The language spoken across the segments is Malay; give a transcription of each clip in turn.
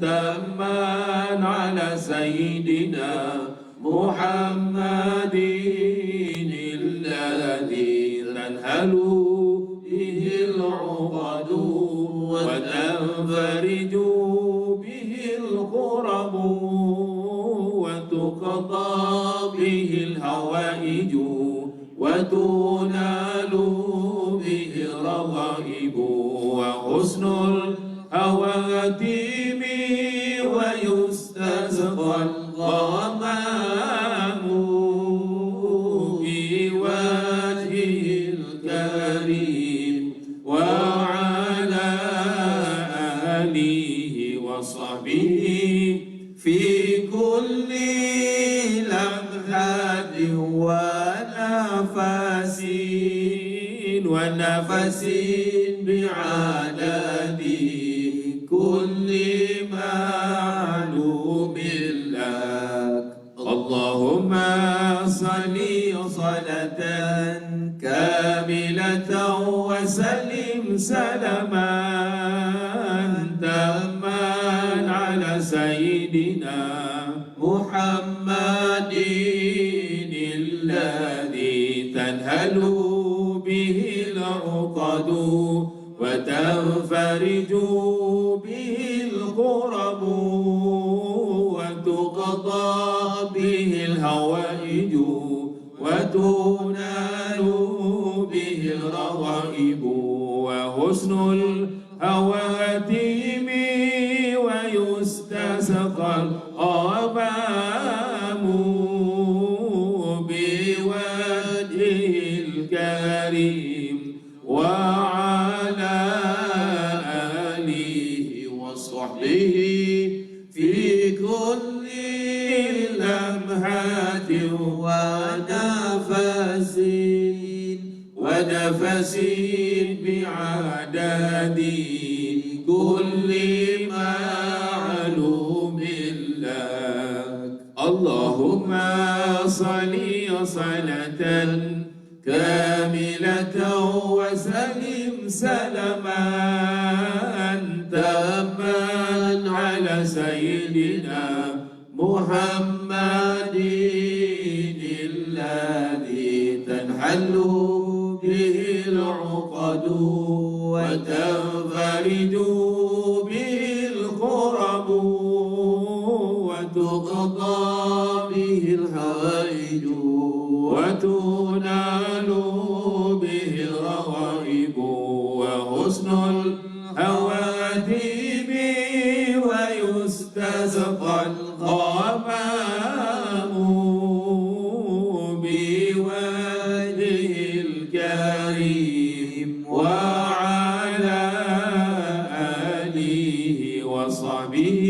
تاما على سيدنا محمد الذي تنهل به العقد وتنفرج به الكرب وتقضى به الهوائج وتنال به الرغائب وحسن الخواتيم ويستسقى الغمام بوجهه الكريم وعلى آله وصحبه في كل لمحة ونفس بعدد كل معلوم لك. اللهم صل صلاة كاملة وسلم سلاما تاما على سيدنا محمد الذي تنهل به العقد وتنفرج به الكرب وتقضى به الهوائج وتنال به الرغائب وحسن الخواتيم ويستسقى الغمام بوجهه الكريم وعلى آله وصحبه في كل لمحة ونفس بعدد كل معلوم لك. اللهم صل صلاة كاملة وسلم سلاما تاما على سيدنا محمد الذي تنحل به العقد وتنفرج به الكرب وتقضى به الحوائج وتنال به الرغائب وحسن الخواتيم ويستسقى الغمام بوجهه الكريم وعلى آله وصحبه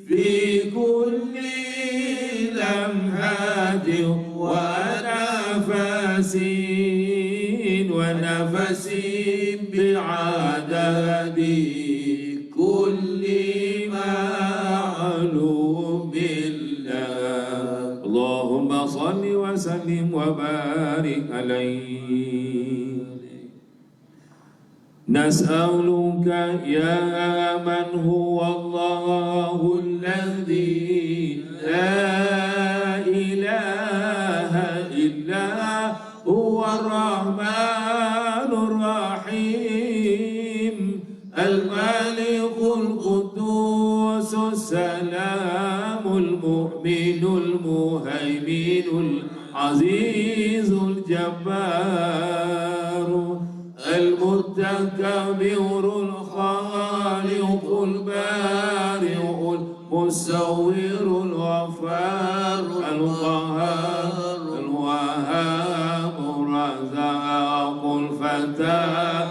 في كل لمحة ونفس بعدد كل معلوم لك. اللهم صل وسلم وبارك عليه. نسألك يا من هو الله الذي لا إله إلا هو الرحمن الرحيم الملك القدوس السلام المؤمن المهيمن العزيز الجبار المتكبر الخالق البارئ المصور الغفار القهار الوهاب الرزاق الفتاح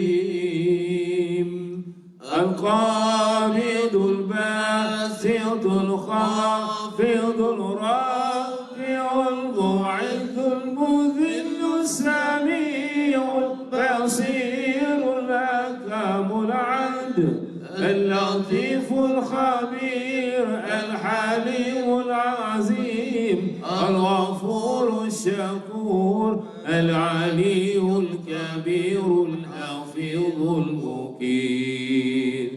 العليم القابض الباسط الخافض الرافع المعز المذل السميع البصير الحكم العدل اللطيف الخبير الحليم العظيم الغفور الشكور العلي الكبير الحفيظ المقيم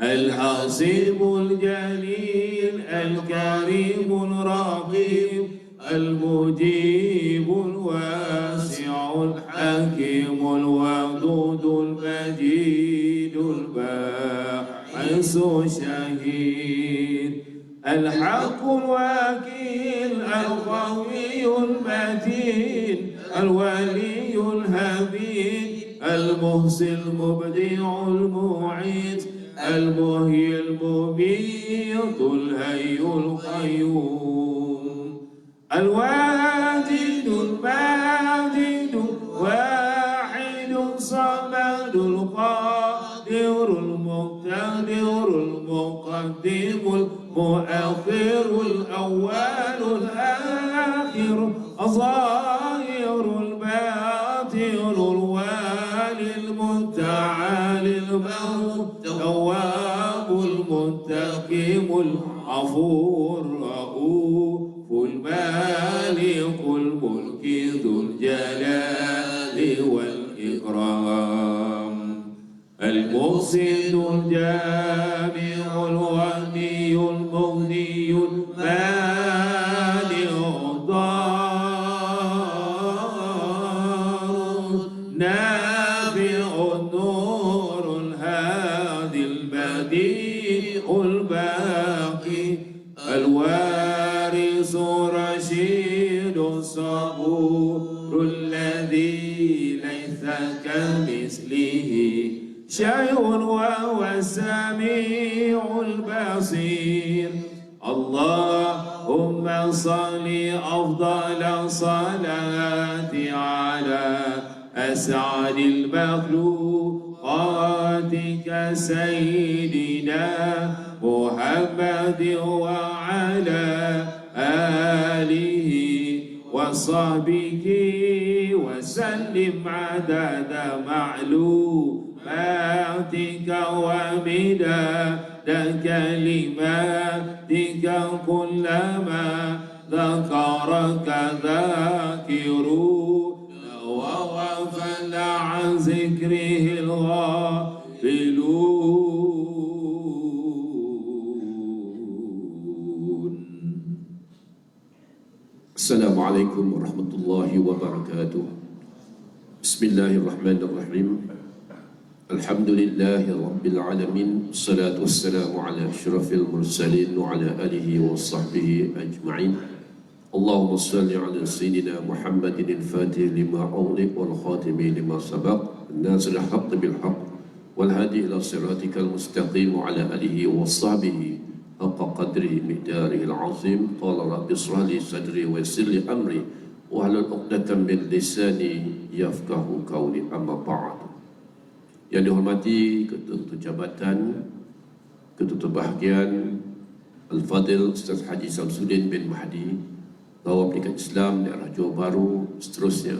الحسيب الجليل الكريم الرقيب المجيب الواسع الحكيم الودود المجيد الباعث الشهيد الحق الوكيل القوي المتين الولي الحميد المحصي المبدع المعيد المحيي المميت الحي القيوم الواجد الماجد واحد صمد القادر المقتدر المقدم المؤخر الأول الآخر الظاهر الباطن الوالي المتعالي التواب المنتقم العفو الرؤوف المالك الملك ذو الجلال والإكرام المقسط الجامع الغني المغني المانع الضار النافع النور الهادي البديع الباقي الوارث الرشيد الصبور الذي ليس كمثله شيء وهو السميع البصير اللهم صل أفضل صلاة على أسعد المخلوقات سيدنا محمد وعلى آله وصحبه وسلم عدد معلوماتك ومداد كلماتك كلما ذكرك ذاكرون وغفل عن ذكره الغافلون. السلام عليكم ورحمة الله وبركاته. بسم الله الرحمن الرحيم. الحمد لله رب العالمين. الصلاة والسلام على أشرف المرسلين وعلى آله وصحبه أجمعين. اللهم صل على سيدنا محمد الفاتح لما أغلق والخاتم لما سبق الناصر الحق بالحق والهادي إلى صراطك المستقيم وعلى آله وصحبه حق قدره مقداره العظيم. قال رب اشرح لي صدري ويسر لي أمري واحلل عقدة من لساني yafqahu qawli. Amma ba'd. Yang dihormati Ketua Jabatan, Ketua Bahagian Al-Fadil Ustaz Haji Samsudin bin Mahdi, Bawah Pendidikan Islam daerah Johor Bahru, seterusnya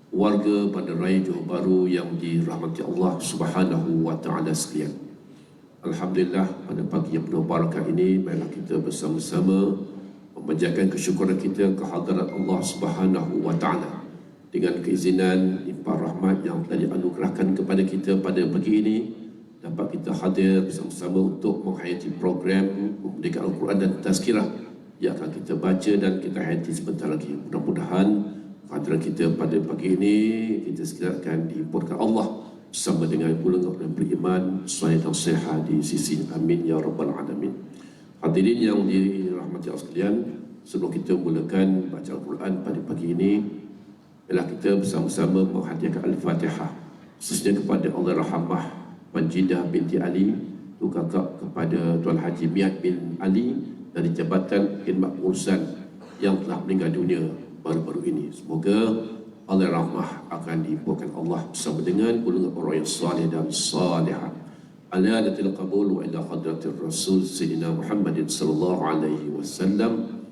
warga Bandaraya Johor Bahru yang dirahmati Allah Subhanahu wa taala sekalian. Alhamdulillah, pada pagi yang penuh barakah ini marilah kita bersama-sama memanjatkan kesyukuran kita kehadirat Allah Subhanahu wa taala dengan keizinan limpah rahmat yang telah dianugerahkan kepada kita pada pagi ini, dapat kita hadir bersama-sama untuk menghayati program Memerdeka Al-Quran dan Tazkirah yang akan kita baca dan kita hayati sebentar lagi. Mudah-mudahan kehadiran kita pada pagi ini kita sekalian akan dihimpunkan Allah bersama dengan golongan orang beriman soleh dan sihat di sisi. Amin ya rabbal alamin. Hadirin yang dirahmati Allah sekalian, sebelum kita mulakan baca Al-Quran pada pagi ini, ialah kita bersama-sama menghadiahkan Al-Fatihah khususnya kepada Allah Rahmah Panjidah binti Ali, itu kakak kepada Tuan Haji Miat bin Ali dari Jabatan Khidmat Pengurusan yang telah meninggal dunia baru-baru ini. Semoga Allah Rahmah akan dihimpunkan Allah bersama dengan golongan orang yang salih dan salihah. Ala latil qabul wa ila hadratir Rasul Sayyidina Muhammadin sallallahu alaihi wasallam.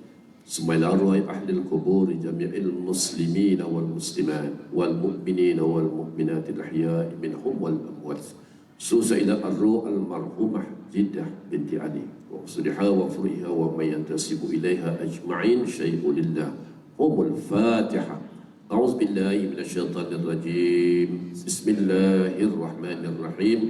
Semua arwah ahli al-qubur jami'il muslimin wal muslimat wal mu'minin wal mu'minat al-ahya'i minhum wal amwat. Khususan ila arwah al-marhumah Jiddah binti Ali wa usriha wa furiha wa man yantasibu ilaiha ajma'in syai'un lillah. Humul Fatihah. A'udzu billahi minasyaitonir rajim. Bismillahirrahmanirrahim.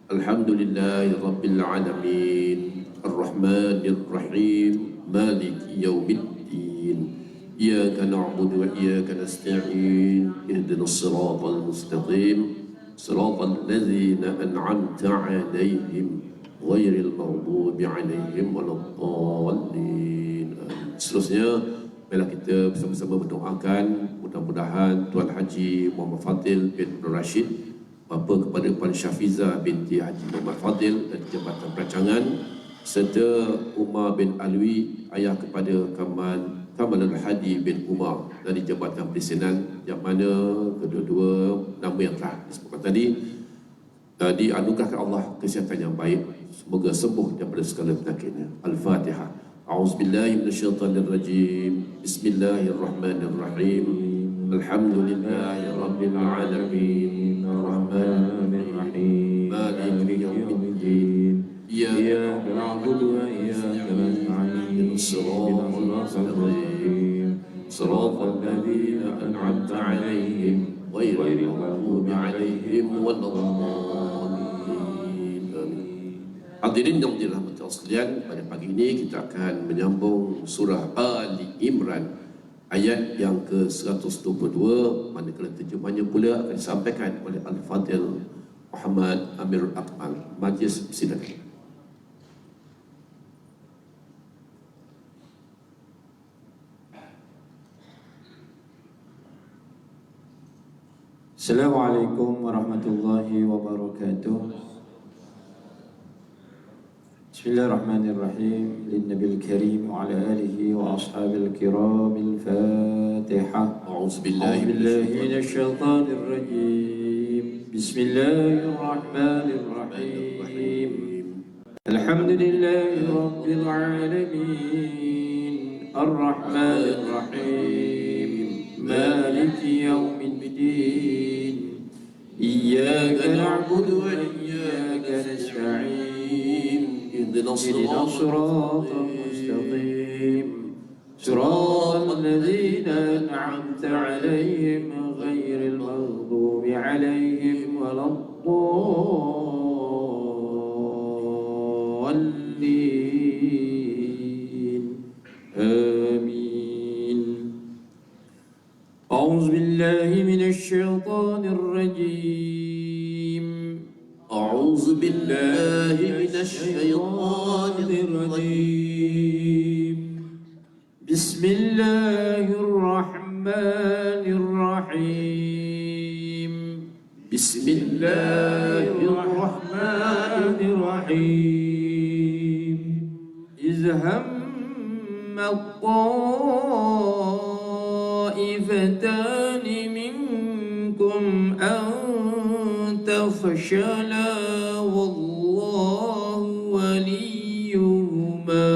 Alhamdulillahi Rabbil Alamin Ar-Rahmanir Rahim Maliki Yawmiddin Iyyaka na'budu wa iyyaka nasta'in Ihdinas siratal mustaqim Siratal ladzina an'amta 'alaihim ghairil maghdubi 'alaihim waladdallin. Seterusnya, marilah kita bersama-sama mendoakan mudah-mudahan Tuan Haji Muhammad Fadil bin Abdul Rashid, bapa kepada Puan Syafiza binti Haji Muhammad Fadil dari Jabatan Perancangan, serta Umar bin Alwi, ayah kepada Kamalul Hadi bin Umar dari Jabatan Presidenan, yang mana kedua-dua nama yang telah disebutkan tadi dianugerahkan Allah kesihatan yang baik, semoga sembuh daripada segala penyakitnya. Al-Fatihah. A'udzubillahi minasyaitonirrajim. Bismillahirrahmanirrahim. Alhamdulillahi rabbil alamin. Arrahmanir rahim. Maliki yaumiddin. Iyyaka na'budu wa iyyaka nasta'in. Shiratal mustaqim. Shiratal ladzina an'amta 'alaihim ghairil maghdubi 'alaihim waladdallin. Hadirin yang dirahmati Allah sekalian, pada pagi ini kita akan menyambung surah Ali Imran ayat yang ke-122, manakala terjemahnya pula akan disampaikan oleh Al-Fadil Muhammad Amirul Akmal. Majlis silakan. Assalamualaikum warahmatullahi wabarakatuh. Bismillahirrahmanirrahim. Linnabil karim wa ala alihi wa ashabil kiramil Fatihah. A'udzubillahi minasyaitonir rajim. Bismillahirrahmanirrahim. Alhamdulillahi rabbil alamin. Ar-Rahmanir Rahim. Maliki yaumiddin. Iyyaka na'budu wa iyyaka nasta'in. Ihdinas siratal mustaqim. Siratal ladzina an'amta 'alaihim ghairil maghdubi 'alaihim waladdallin. Amin. أعوذ بالله من الشيطان الرجيم. أعوذ بالله من الشيطان الرجيم. بسم الله الرحمن الرحيم. بسم الله الرحمن الرحيم. إذ هم الطائفتان منكم أن تفشلا والله وليهما.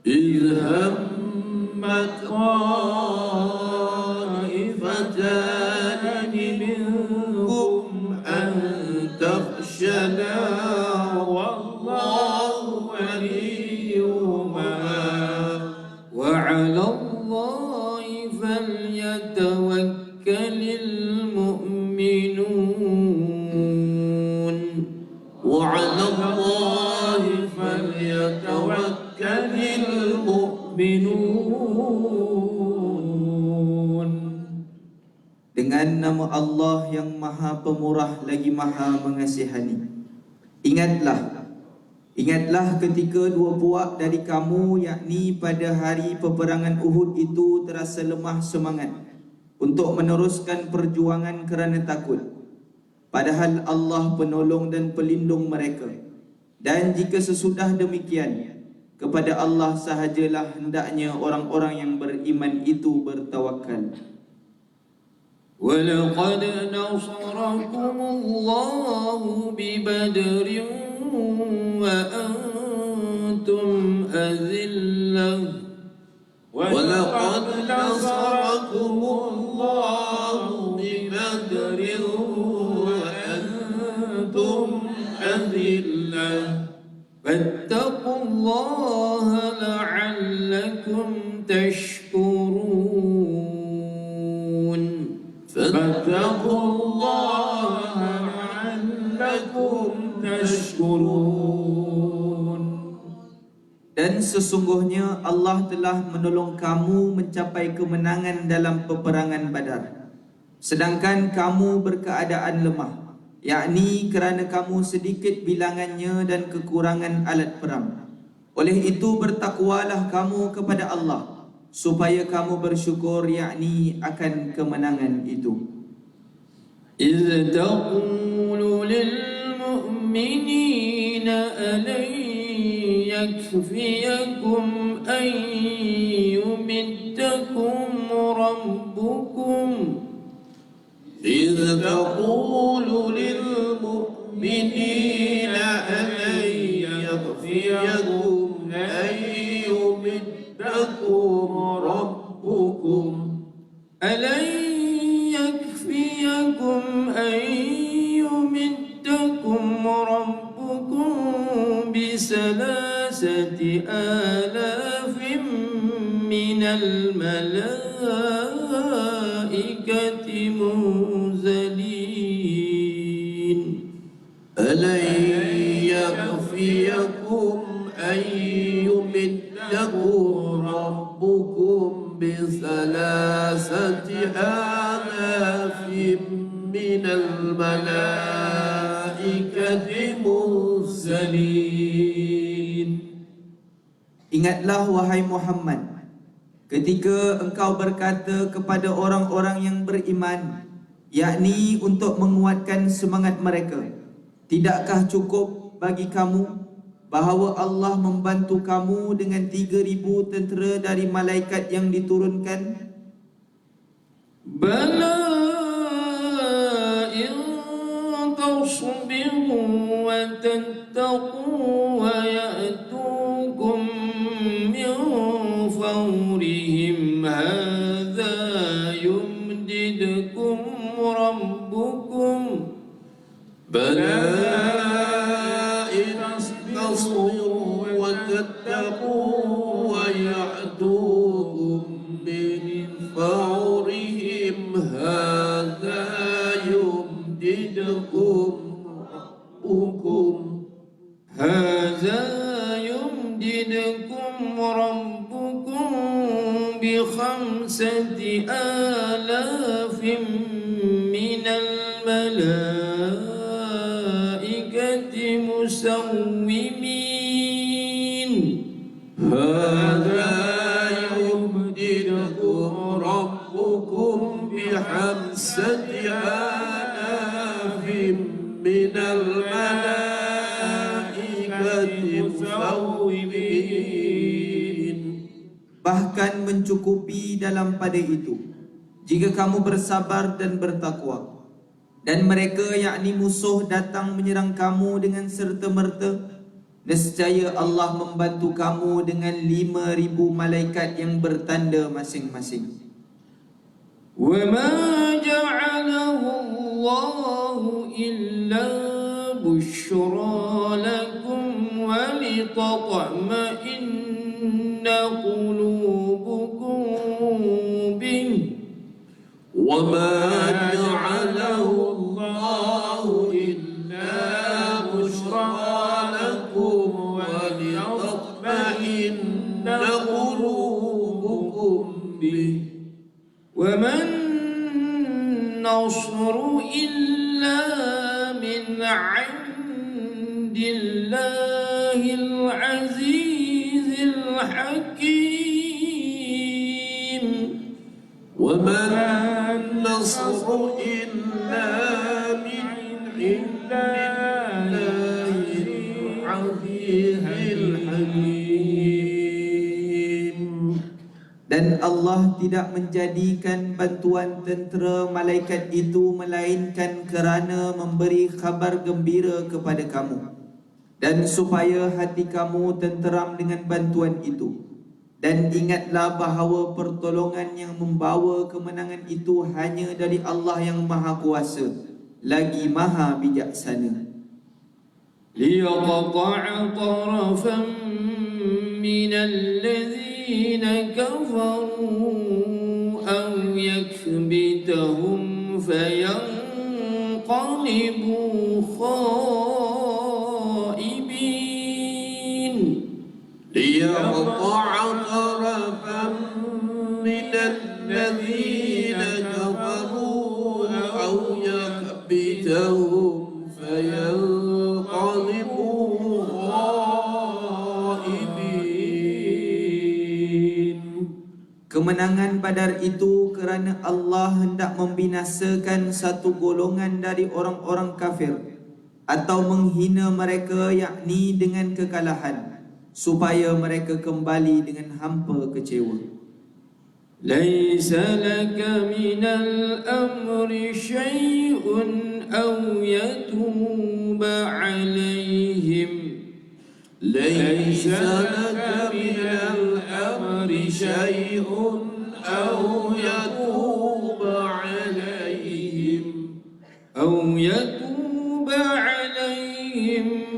إذ همت طائفتان منكم أن تفشلا والله وليهما وعلى الله فليتوكل المؤمنون. وعلى الله فليتوكل المؤمنون. Dengan nama Allah yang Maha Pemurah lagi Maha Mengasihani. Ingatlah ketika dua puak dari kamu, yakni pada hari peperangan Uhud itu terasa lemah semangat untuk meneruskan perjuangan kerana takut. Padahal Allah penolong dan pelindung mereka. Dan jika sesudah demikian, kepada Allah sahajalah hendaknya orang-orang yang beriman itu bertawakal. ولقد نصركم الله ببدر وأنتم أذلة. ولقد نصركم الله ببدر وأنتم أذلة فاتقوا الله لعلكم تشكرون. فاتقوا الله لعلكم تشكرون. Dan sesungguhnya Allah telah menolong kamu mencapai kemenangan dalam peperangan Badar, sedangkan kamu berkeadaan lemah, yakni kerana kamu sedikit bilangannya dan kekurangan alat perang. Oleh itu bertakwalah kamu kepada Allah supaya kamu bersyukur, yakni akan kemenangan itu. إذ تقول للمؤمنين ألن يكفيكم أن يمدكم ربكم إذ تقول للمؤمنين ألن يكفيكم أن يمدكم ربكم ألن يكفيكم أن يمدكم ربكم بثلاثة آلاف من الملائكة منزلين. ألن يكفيكم أن يمدكم ربكم بثلاثة آلاف من الملائكة منزلين. Ingatlah wahai Muhammad, ketika engkau berkata kepada orang-orang yang beriman, yakni untuk menguatkan semangat mereka, tidakkah cukup bagi kamu bahawa Allah membantu kamu dengan 3,000 tentera dari malaikat yang diturunkan? بلى إن تصبروا وتتقوا ويأتوكم من فورهم هذا يمددكم ربكم بلى إن تصبروا وتتقوا ويأتوكم من فورهم هذا يمددكم ربكم ب5,000 من الملائكة مسومين. هذا يمددكم ربكم ب5,000 من الملائكة مسومين. Bahkan mencukupi dalam pada itu jika kamu bersabar dan bertakwa. Dan mereka yakni musuh datang menyerang kamu dengan serta-merta, nescaya Allah membantu kamu dengan 5,000 malaikat yang bertanda masing-masing. وما جعله الله إلا بشرى لكم ولتطمئن قلوبكم به وما جعله الله إلا بشرى لكم ولتطمئن قلوبكم به وما النصر إلا من عند الله العزيز الحكيم. وما النصر إلا من عند الله العزيز الحكيم. Dan Allah tidak menjadikan bantuan tentera malaikat itu melainkan kerana memberi khabar gembira kepada kamu, dan supaya hati kamu tenteram dengan bantuan itu. Dan ingatlah bahawa pertolongan yang membawa kemenangan itu hanya dari Allah yang Maha Kuasa, lagi Maha Bijaksana. ليقطع طرفا من الذين كفروا أو يكبتهم فينقلبوا خائبين. ليقطع طرفا من الذين كفروا أو يكبتهم فينقلبوا خائبين. Kemenangan Badar itu kerana Allah hendak membinasakan satu golongan dari orang-orang kafir atau menghina mereka, yakni dengan kekalahan, supaya mereka kembali dengan hampa kecewa. ليس لك من الأمر شيء أو يتوب عليهم ليس لك من الأمر شيء أو يتوب عليهم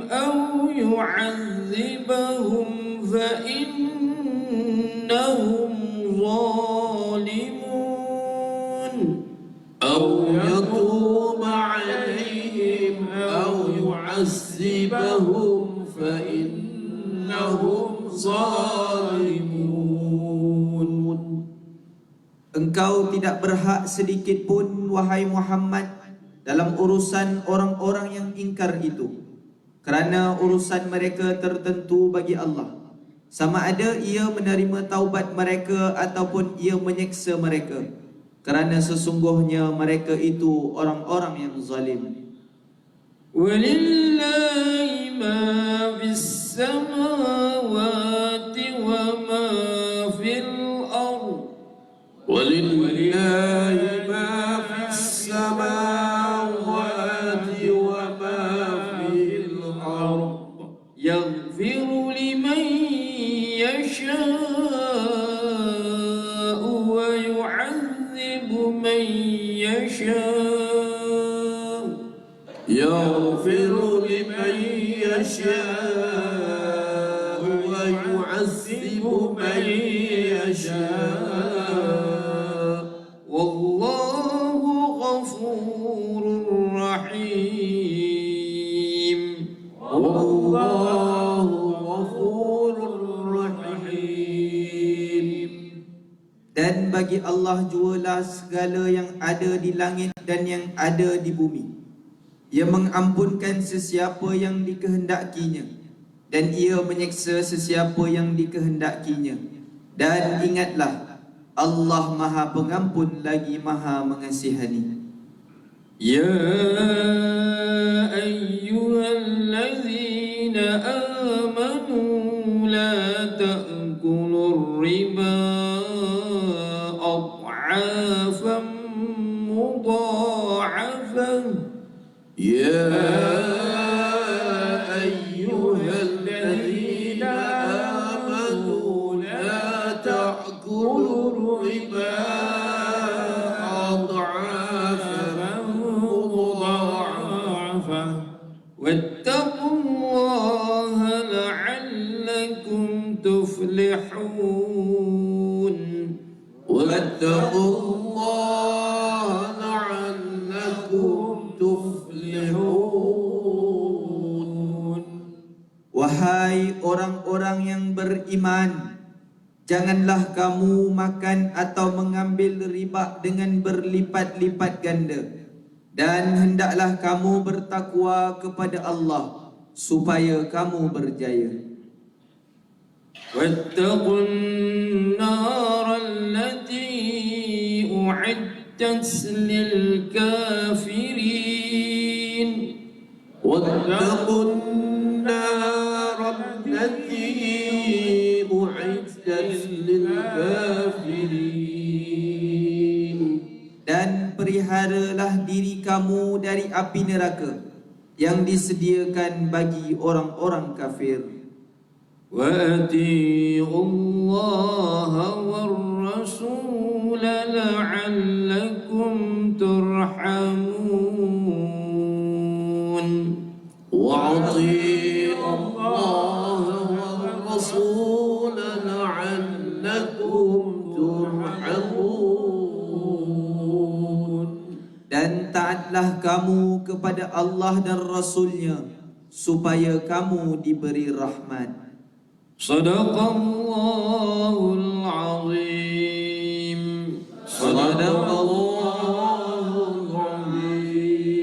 أو يعذبهم فإنهم ظالمون. أو يتوب عليهم أو يعذبهم فإنهم ظالمون. Engkau tidak berhak sedikit pun, wahai Muhammad, dalam urusan orang-orang yang ingkar itu, kerana urusan mereka tertentu bagi Allah, sama ada ia menerima taubat mereka ataupun ia menyeksa mereka, kerana sesungguhnya mereka itu orang-orang yang zalim. وَلِلَّهِ مَا فِي السَّمَاوَاتِ وَمَا فِي الْأَرْضِ ولله ما في السماوات وما في الأرض يغفر لمن يشاء ويعذب من يشاء يغفر لمن يشاء ويعذب من يشاء والله غفور رحيم. والله غفور رحيم. Dan bagi Allah jualah segala yang ada di langit dan yang ada di bumi. Ia mengampunkan sesiapa yang dikehendakinya, dan ia menyeksa sesiapa yang dikehendakinya. Dan ingatlah, Allah Maha Pengampun lagi Maha Mengasihani. يا أيها الذين آمنوا لا تأكلوا الربا أضعافا مضاعفة يا أيها الذين آمنوا لا تأكلوا الربا أضعافا مضاعفة واتقوا الله لعلكم تفلحون. واتقوا الله لعلكم تفلحون. Wahai orang-orang yang beriman, janganlah kamu makan atau mengambil riba dengan berlipat-lipat ganda, dan hendaklah kamu bertakwa kepada Allah supaya kamu berjaya. واتقوا النار التي أعدت للكافرين. واتقوا النار التي أعدت للكافرين. Dan peliharalah diri kamu dari api neraka yang disediakan bagi orang-orang kafir. وأطيعوا الله والرسول لعلكم ترحمون. وأطيعوا الله والرسول لعلكم ترحمون. Dan taatlah kamu kepada Allah dan Rasulnya supaya kamu diberi rahmat. Sadaqallahul azim. Sadaqallahul azim.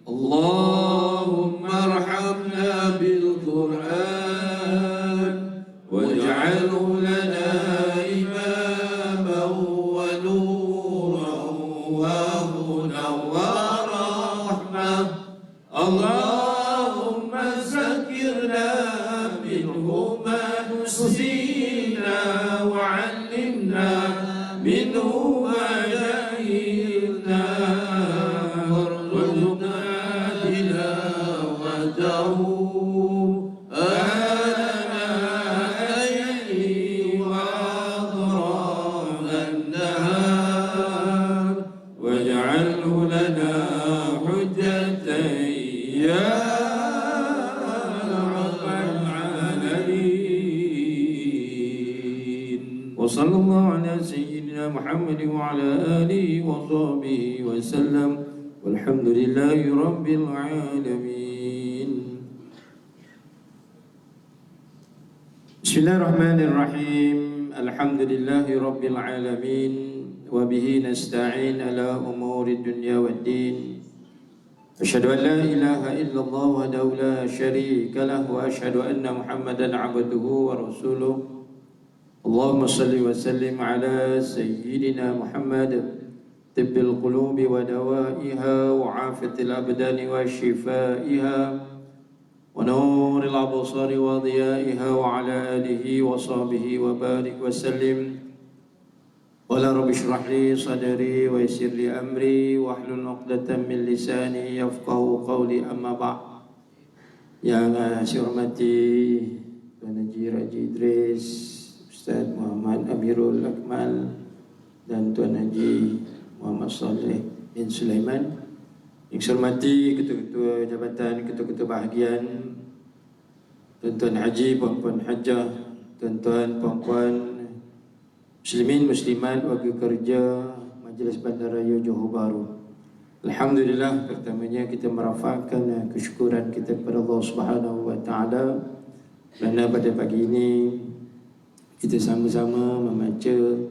Allahumma arhamna bil Qur'an waj'alhu lana imaman wa nuran wa hudan wa rahmah. Allahumma zakirna minhu ma nusina wa 'allimna minhu ma jahilna warzuqna tilawatahu ana al-layli wa atraf an-nahar waj'alhu lana hujjatan ya rabbal alamin. Wa sallallahu ala sayyidina Muhammad wa ala alihi wa sahbihi wa sallam. Walhamdulillahi rabbil alamin. Bismillahirrahmanirrahim. Alhamdulillahi rabbil alamin. Wa bihi nasta'in ala umuri dunya waddin. Asyhadu an la ilaha illallah wahdahu la syarika lah wa asyhadu anna Muhammadan abduhu wa rasuluh. Allahumma salli wa sallim ala sayyidina Muhammad tibbil qulubi wa dawaiha wa afiyatil abdani wa shifaiha wa nuril absari wa diyaiha wa ala alihi wa sahbihi wa barik wa sallim. Qala rabbi shrah li sadri wa yassir li amri wahlul 'uqdatam min lisani yafqahu qawli, amma ba'd. Yang saya hormati Tuan Haji Raji Idris, Ustaz Muhammad Amirul Akmal dan Tuan Haji Muhammad Saleh bin Sulaiman. Yang saya hormati ketua-ketua jabatan, ketua-ketua bahagian, tuan-tuan haji, puan-puan hajah, tuan-tuan, puan-puan muslimin, muslimat, warga kerja Majlis Bandaraya Johor Bahru. Alhamdulillah, pertamanya kita merafakkan kesyukuran kita kepada Allah Subhanahu wa taala kerana pada pagi ini kita sama-sama membaca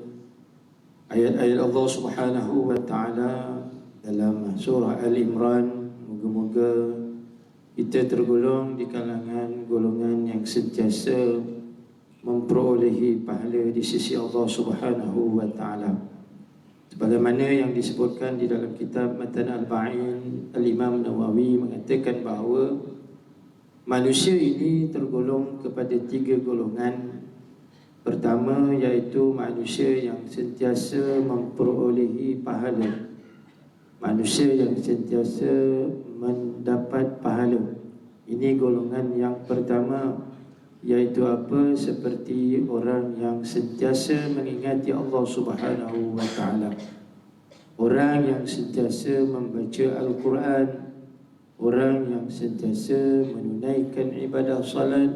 ayat-ayat Allah Subhanahu wa taala dalam surah Al-Imran. Moga-moga kita tergolong di kalangan golongan yang sentiasa memperolehi pahala di sisi Allah Subhanahu wa taala. Sebagaimana yang disebutkan di dalam kitab Matan Al-Ba'in, Al-Imam Nawawi mengatakan bahawa manusia ini tergolong kepada 3 golongan. Pertama iaitu manusia yang sentiasa memperolehi pahala, manusia yang sentiasa mendapat pahala. Ini golongan yang pertama, iaitu apa? Seperti orang yang sentiasa mengingati Allah Subhanahu wa taala, orang yang sentiasa membaca Al-Quran, orang yang sentiasa menunaikan ibadah salat,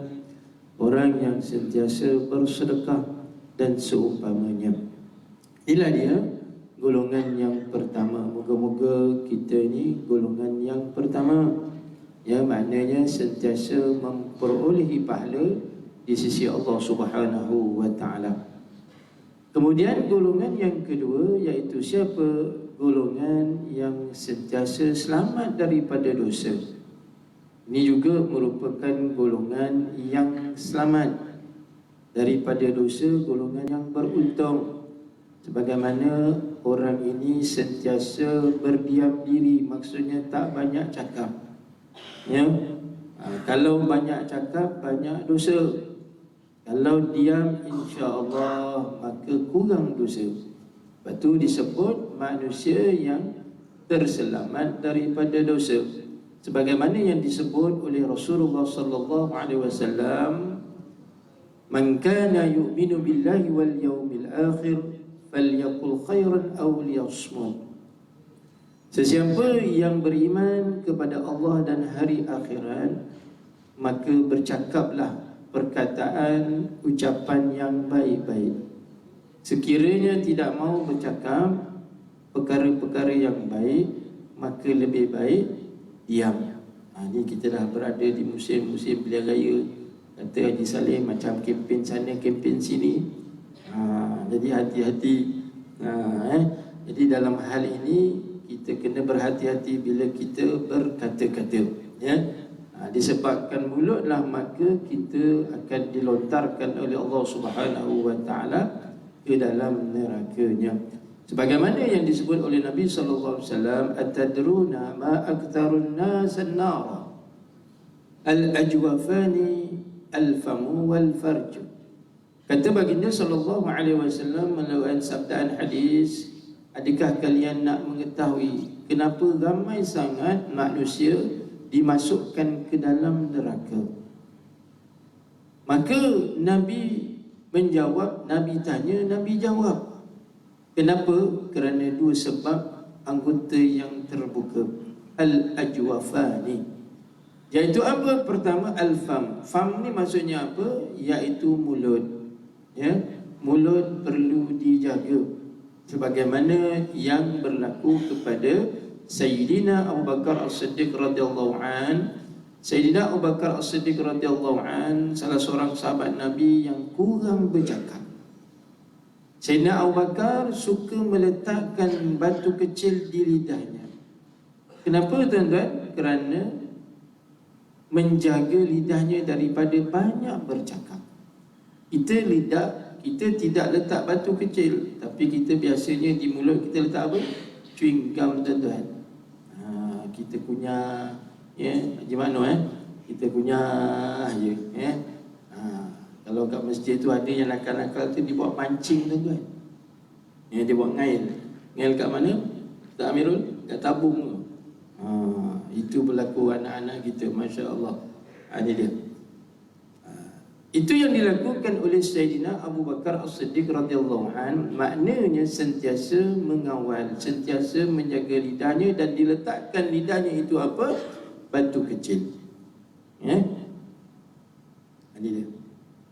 orang yang sentiasa bersedekah dan seumpamanya. Inilah dia golongan yang pertama. Moga-moga kita ni golongan yang pertama, ya, maknanya sentiasa memperolehi pahala di sisi Allah Subhanahu wa taala. Kemudian golongan yang kedua iaitu siapa? Golongan yang sentiasa selamat daripada dosa. Ini juga merupakan golongan yang selamat daripada dosa, golongan yang beruntung. Sebagaimana orang ini sentiasa berdiam diri, maksudnya tak banyak cakap. Ya, kalau banyak cakap banyak dosa. Kalau diam insya-Allah maka kurang dosa. Lepas tu disebut manusia yang terselamat daripada dosa. Sebagaimana yang disebut oleh Rasulullah sallallahu alaihi wasallam, "Man kana yu'minu billahi wal yawmil akhir falyaqul khairan aw liyasmut." Sesiapa yang beriman kepada Allah dan hari akhirat, maka bercakaplah perkataan, ucapan yang baik-baik. Sekiranya tidak mau bercakap perkara-perkara yang baik, maka lebih baik diam. Ini kita dah berada di musim-musim pilihan raya. kata Haji Saleh macam kempen sana kempen sini. Jadi hati-hati. Jadi dalam hal ini kita kena berhati-hati bila kita berkata-kata, ya. Disebabkan mulutlah maka kita akan dilontarkan oleh Allah Subhanahu wa taala ke dalam nerakanya. Sebagaimana yang disebut oleh Nabi sallallahu alaihi wasallam, atadruna ma aktsarun nas an-nar al-ajwafani al-famu wal farj. Kata baginda sallallahu alaihi wasallam melalui sabdaan hadis, adakah kalian nak mengetahui kenapa ramai sangat manusia dimasukkan ke dalam neraka? Maka Nabi menjawab, Nabi tanya, Nabi jawab. Kenapa? Kerana dua sebab anggota yang terbuka. Al-ajwafani, iaitu apa? Pertama, al-fam. Fam ni maksudnya apa? Iaitu mulut. Ya, mulut perlu dijaga. Sebagaimana yang berlaku kepada Sayyidina Abu Bakar As-Siddiq radhiyallahu an. Sayyidina Abu Bakar As-Siddiq radhiyallahu an salah seorang sahabat Nabi yang kurang bercakap. Sayyidina Abu Bakar suka meletakkan batu kecil di lidahnya. Kenapa tuan-tuan? Kerana menjaga lidahnya daripada banyak bercakap. Kita tidak letak batu kecil, tapi kita biasanya di mulut kita letak apa? Chewing gum, tuan-tuan. Kita kunyah, ya, Haji Mano, kita kunyah je, ya. Kalau kat masjid tu ada yang nakal-nakal tu dibuat pancing, tuan-tuan. Ya, dia buat ngail. Ngail kat mana? Tak Amirul? Kat tabung tu. Itu berlaku anak-anak kita, masya-Allah. Ini dia. Itu yang dilakukan oleh Sayyidina Abu Bakar As-Siddiq radhiyallahu an, maknanya sentiasa mengawal, sentiasa menjaga lidahnya, dan diletakkan lidahnya itu apa? Batu kecil. Ya. Ini dia.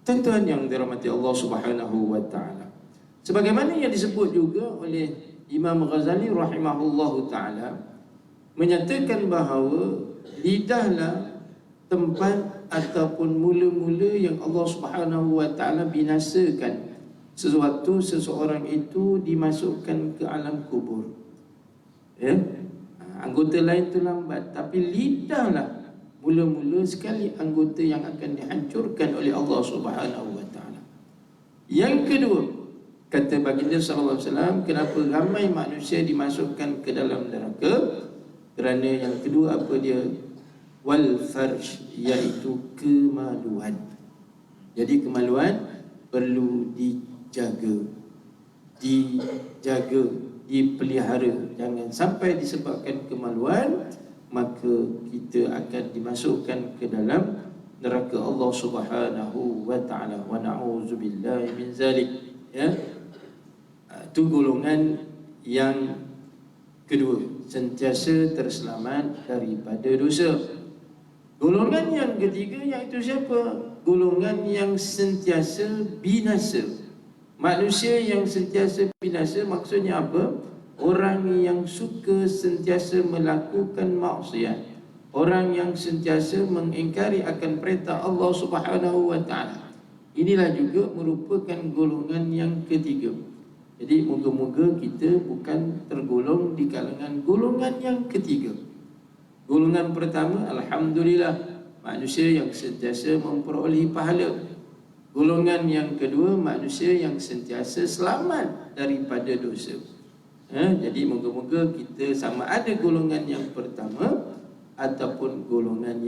Tuan-tuan yang dirahmati Allah Subhanahu wa taala. Sebagaimana yang disebut juga oleh Imam Ghazali rahimahullahu taala, menyatakan bahawa lidahlah tempat ataupun mula-mula yang Allah Subhanahu wa taala binasakan seseorang itu dimasukkan ke alam kubur. Ya. Anggota lain tu lambat, tapi lidahlah mula-mula sekali anggota yang akan dihancurkan oleh Allah Subhanahu wa taala. Yang kedua, kata baginda sallallahu alaihi wasallam, kenapa ramai manusia dimasukkan ke dalam neraka? Kerana yang kedua apa dia? Wal farj, iaitu kemaluan. Jadi kemaluan perlu dijaga, dipelihara. Jangan sampai disebabkan kemaluan maka kita akan dimasukkan ke dalam neraka Allah Subhanahu wa taala. Wa na'udzubillahi min zalik. Ya. Itu golongan yang kedua, sentiasa terselamat daripada dosa. Golongan yang ketiga iaitu siapa? Golongan yang sentiasa binasa. Manusia yang sentiasa binasa maksudnya apa? Orang yang suka sentiasa melakukan maksiat, orang yang sentiasa mengingkari akan perintah Allah Subhanahu wa taala. Inilah juga merupakan golongan yang ketiga. Jadi moga-moga kita bukan tergolong di kalangan golongan yang ketiga. Golongan pertama, alhamdulillah, manusia yang sentiasa memperoleh pahala. Golongan yang kedua, manusia yang sentiasa selamat daripada dosa. Jadi moga-moga kita sama ada golongan yang pertama ataupun golongan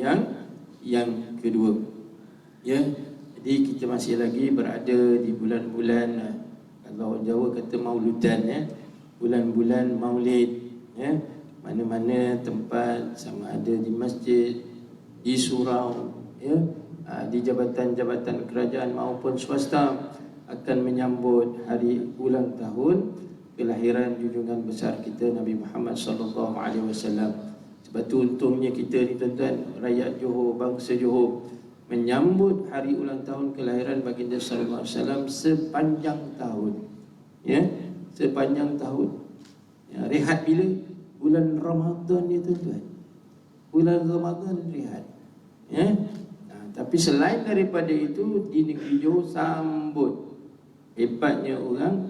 yang kedua. Ya, jadi kita masih lagi berada di bulan-bulan, kalau orang Jawa kata mauludan, ya, bulan-bulan maulid, ya. Mana-mana tempat, sama ada di masjid, di surau, ya, di jabatan-jabatan kerajaan maupun swasta, akan menyambut hari ulang tahun kelahiran junjungan besar kita Nabi Muhammad sallallahu alaihi wasallam. Sebab tu untungnya kita ni tuan-tuan, rakyat Johor, bangsa Johor, menyambut hari ulang tahun kelahiran baginda sallallahu alaihi wasallam sepanjang tahun. Ya, sepanjang tahun. Ya, rehat bila? Bulan Ramadan ni tuan-tuan. Bulan Ramadan rehat. Ya. Tapi Tapi selain daripada itu, di negeri Johor sambut. Hebatnya orang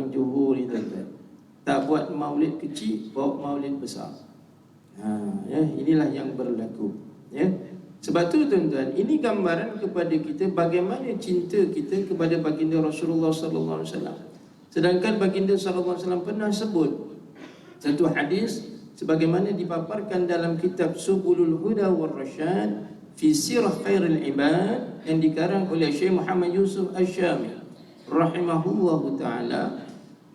Johor ni tuan-tuan. Tak buat maulid kecil, bawa maulid besar. Ya, inilah yang berlaku. Ya. Sebab tu tuan-tuan, ini gambaran kepada kita bagaimana cinta kita kepada baginda Rasulullah sallallahu alaihi wasallam. Sedangkan baginda sallallahu alaihi wasallam pernah sebut satu hadis sebagaimana dipaparkan dalam kitab Subulul Huda war Rasyad fi sirah khairil ibad yang dikarang oleh Syekh Muhammad Yusuf Asy-Syami rahimahullahu taala,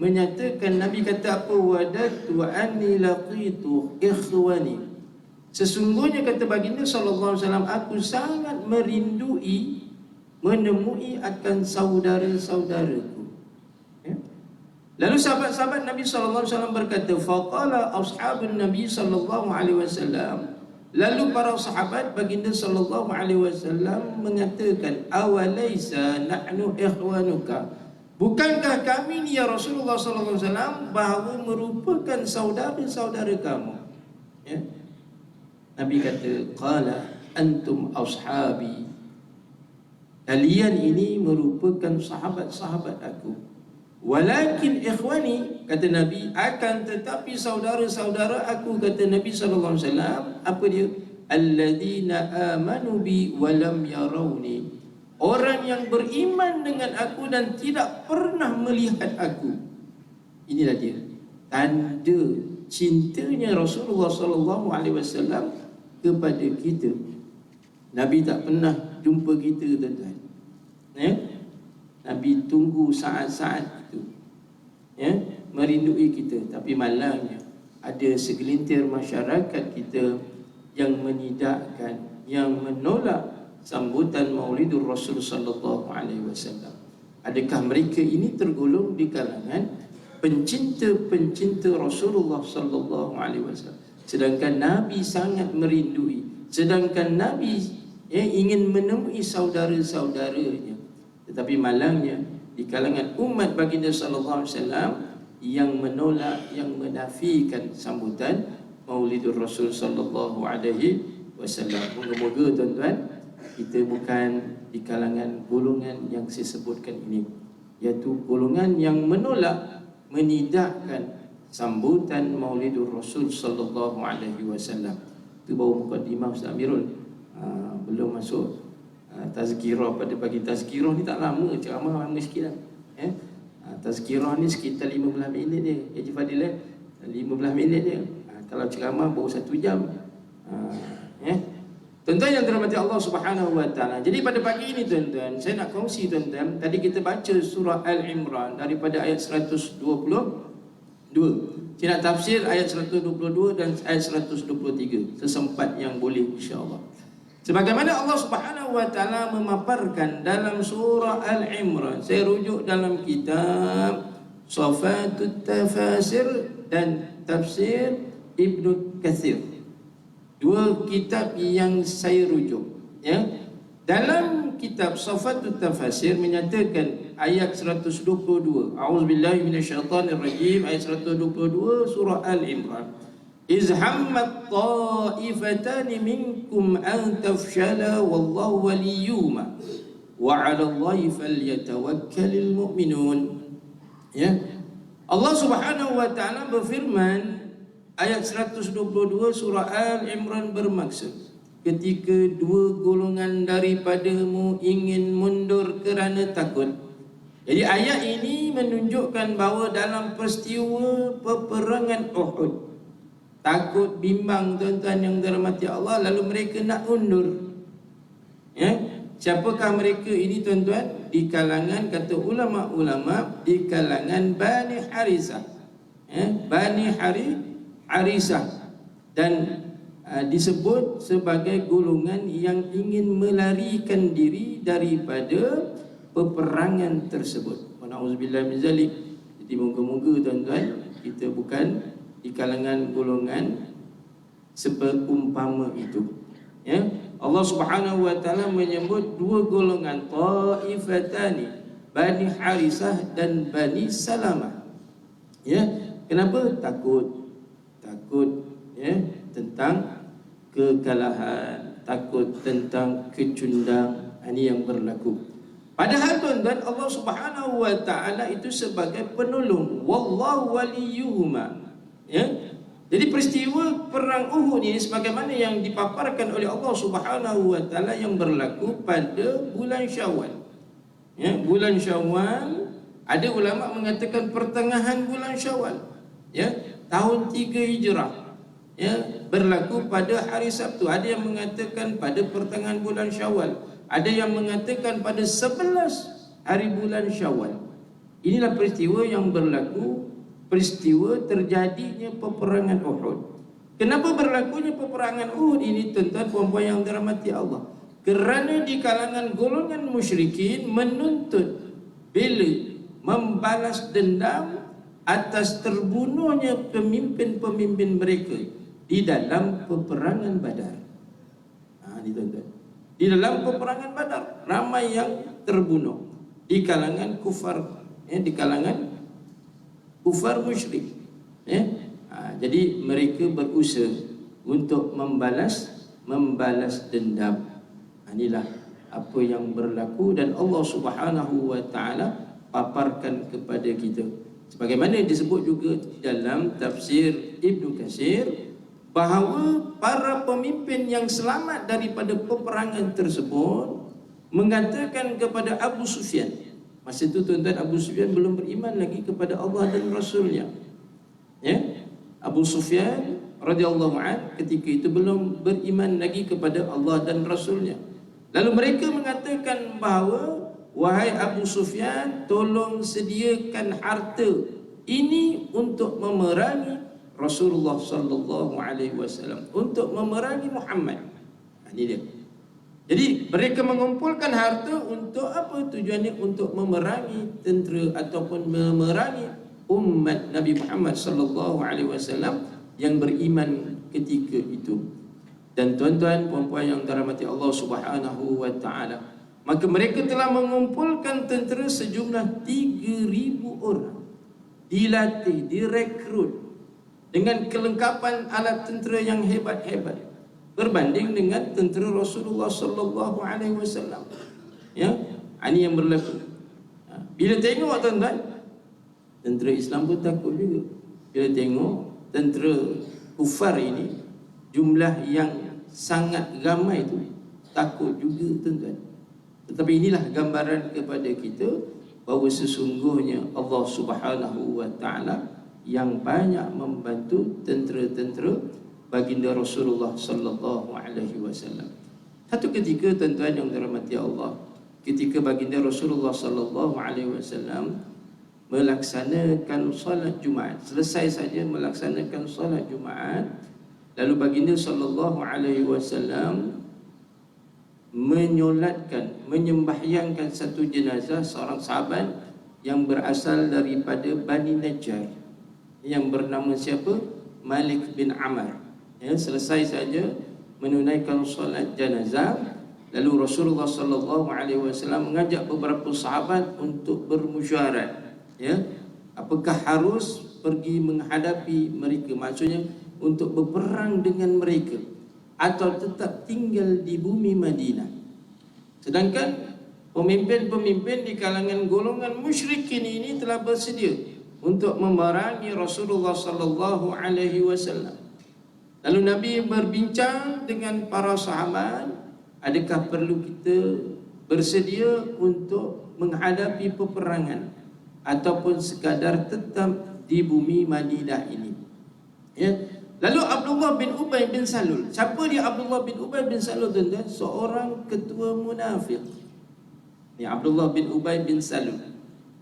menyatakan Nabi kata apa, wadatu anni laqitu ikhwani, sesungguhnya kata baginda sallallahu alaihi wasallam, aku sangat merindui menemui akan saudara-saudaraku. Ya? Lalu sahabat-sahabat Nabi sallallahu alaihi wasallam berkata, faqala ashabun Nabi sallallahu alaihi wasallam, lalu para sahabat baginda sallallahu alaihi wasallam mengatakan, awalaisa nahnu ikhwanuka, bukankah kami ni ya Rasulullah sallallahu alaihi wasallam bahawa merupakan saudara-saudara kamu? Ya? Nabi kata, qala antum ashabi, kalian ini merupakan sahabat-sahabat aku. Walakin ikhwani, kata Nabi, akan tetapi saudara-saudara aku, kata Nabi sallallahu alaihi wasallam, apa dia? Alladzina amanu bi wa lam yarawni, orang yang beriman dengan aku dan tidak pernah melihat aku. Inilah dia tanda cintanya Rasulullah sallallahu alaihi wasallam kepada kita. Nabi tak pernah jumpa kita tuan-tuan. Ya? Nabi tunggu saat-saat itu. Ya, merindui kita, tapi malangnya ada segelintir masyarakat kita yang menidakkan, yang menolak sambutan Maulidur Rasul sallallahu alaihi wasallam. Adakah mereka ini tergolong di kalangan pencinta-pencinta Rasulullah sallallahu alaihi wasallam? Sedangkan Nabi sangat merindui, sedangkan Nabi ingin menemui saudara-saudaranya. Tetapi malangnya di kalangan umat baginda sallallahu alaihi wasallam yang menolak, yang menafikan sambutan Maulidur Rasul sallallahu alaihi wasallam. Moga-moga tuan-tuan kita bukan di kalangan golongan yang saya sebutkan ini, iaitu golongan yang menolak, menidakkan sambutan Maulidur Rasul sallallahu alaihi wasallam. Itu baru mukadimah Ustaz Amirul. Belum masuk tazkirah. Pada pagi tazkirah ni tak lama, ceramah lama sikit lah. Tazkirah ni sekitar 15 minit dia. Haji Fadil 15 minit dia. Kalau ceramah baru 1 jam. Tuan-tuan yang dirahmati Allah Subhanahu wa taala. Jadi pada pagi ini tuan-tuan, saya nak kongsi tuan-tuan, tadi kita baca surah Al-Imran daripada ayat 122. Saya nak tafsir ayat 122 dan ayat 123 sesempat yang boleh insya-Allah. Sebagaimana Allah Subhanahu wa taala memaparkan dalam surah Al-Imran, saya rujuk dalam kitab Safatut Tafasir dan Tafsir Ibnu Katsir. Dua kitab yang saya rujuk, ya. Dalam kitab Safatut Tafasir menyatakan ayat 122, A'udzubillahi minasyaitonirrajim, ayat 122 surah Al-Imran. Izhammat ta'ifatani minkum an tafshala wallahu waliyuma wa 'alallahi falyatawakkalul mu'minun. Ya. Allah Subhanahu wa taala berfirman, ayat 122 surah Al-Imran bermaksud, ketika dua golongan daripadamu ingin mundur kerana takut. Jadi ayat ini menunjukkan bahawa dalam peristiwa peperangan Uhud, takut, bimbang tuan-tuan yang dirahmati Allah, lalu mereka nak undur. Ya, siapakah mereka ini tuan-tuan? Di kalangan, kata ulama-ulama, di kalangan Bani Harisah. Ya, Bani Harisah, dan disebut sebagai golongan yang ingin melarikan diri daripada peperangan tersebut. Wa na'udzubillahi min zalik. Jadi moga-moga tuan-tuan kita bukan di kalangan golongan seumpama itu. Ya, Allah Subhanahu wa taala menyebut dua golongan, ta'ifatani, Bani Harisah dan Bani Salamah. Ya, kenapa? Takut ya, tentang kekalahan, takut tentang kecundang. Ini yang berlaku. Padahal tuan-tuan, Allah Subhanahu wa taala itu sebagai penolong. Wallahu waliyuhuma. Ya. Jadi peristiwa perang Uhud ini sebagaimana yang dipaparkan oleh Allah Subhanahu wa taala yang berlaku pada bulan Syawal. Ya, bulan Syawal, ada ulama mengatakan pertengahan bulan Syawal. Ya, tahun 3 Hijrah. Ya, berlaku pada hari Sabtu. Ada yang mengatakan pada pertengahan bulan Syawal. Ada yang mengatakan pada 11 hari bulan Syawal. Inilah peristiwa yang berlaku, peristiwa terjadinya peperangan Uhud. Kenapa berlakunya peperangan Uhud ini, tuan-tuan puan-puan yang dirahmati Allah? Kerana di kalangan golongan musyrikin menuntut bela, membalas dendam atas terbunuhnya pemimpin-pemimpin mereka di dalam peperangan Badar. Ini tuan-tuan, di dalam peperangan Badar ramai yang terbunuh di kalangan kufar, di kalangan kufar musyrik. Jadi mereka berusaha untuk membalas dendam. Inilah apa yang berlaku dan Allah Subhanahu wa taala paparkan kepada kita. Sebagaimana disebut juga dalam tafsir Ibnu Katsir bahawa para pemimpin yang selamat daripada peperangan tersebut mengatakan kepada Abu Sufyan. Masa itu tuan-tuan, Abu Sufyan belum beriman lagi kepada Allah dan Rasulnya. Ya, Abu Sufyan radhiyallahu an ketika itu belum beriman lagi kepada Allah dan Rasulnya. Lalu mereka mengatakan bahawa, wahai Abu Sufyan, tolong sediakan harta ini untuk memerangi Rasulullah sallallahu alaihi wasallam, untuk memerangi Muhammad. Ini dia. Jadi mereka mengumpulkan harta untuk apa? Tujuannya untuk memerangi tentera ataupun memerangi umat Nabi Muhammad sallallahu alaihi wasallam yang beriman ketika itu. Dan tuan-tuan puan-puan yang dirahmati Allah Subhanahu wa taala, maka mereka telah mengumpulkan tentera sejumlah 3,000 orang, dilatih, direkrut dengan kelengkapan alat tentera yang hebat-hebat berbanding dengan tentera Rasulullah sallallahu alaihi wasallam. Ya, ini yang berlaku. Bila tengok tuan-tuan, tentera Islam pun takut juga. Bila tengok tentera kufar ini, jumlah yang sangat ramai itu, takut juga tuan-tuan. Tetapi inilah gambaran kepada kita bahawa sesungguhnya Allah Subhanahu wa taala yang banyak membantu tentera-tentera baginda Rasulullah sallallahu alaihi wasallam. Satu ketika tuan-tuan yang dirahmati Allah, ketika baginda Rasulullah sallallahu alaihi wasallam melaksanakan solat Jumaat, selesai saja melaksanakan solat Jumaat, lalu baginda sallallahu alaihi wasallam menyembahyangkan satu jenazah seorang sahabat yang berasal daripada Bani Najjar yang bernama siapa? Malik bin Amr. Ya, selesai saja menunaikan solat jenazah, lalu Rasulullah sallallahu alaihi wasallam mengajak beberapa sahabat untuk bermusyawarah. Ya, apakah harus pergi menghadapi mereka, maksudnya untuk berperang dengan mereka, atau tetap tinggal di bumi Madinah. Sedangkan pemimpin-pemimpin di kalangan golongan musyrikin ini telah bersedia untuk memerangi Rasulullah sallallahu alaihi wasallam. Lalu Nabi berbincang dengan para sahabat, adakah perlu kita bersedia untuk menghadapi peperangan ataupun sekadar tetap di bumi Madinah ini. Ya. Lalu Abdullah bin Ubay bin Salul. Siapa dia Abdullah bin Ubay bin Salul, tuan-tuan? Seorang ketua munafik. Ni Abdullah bin Ubay bin Salul.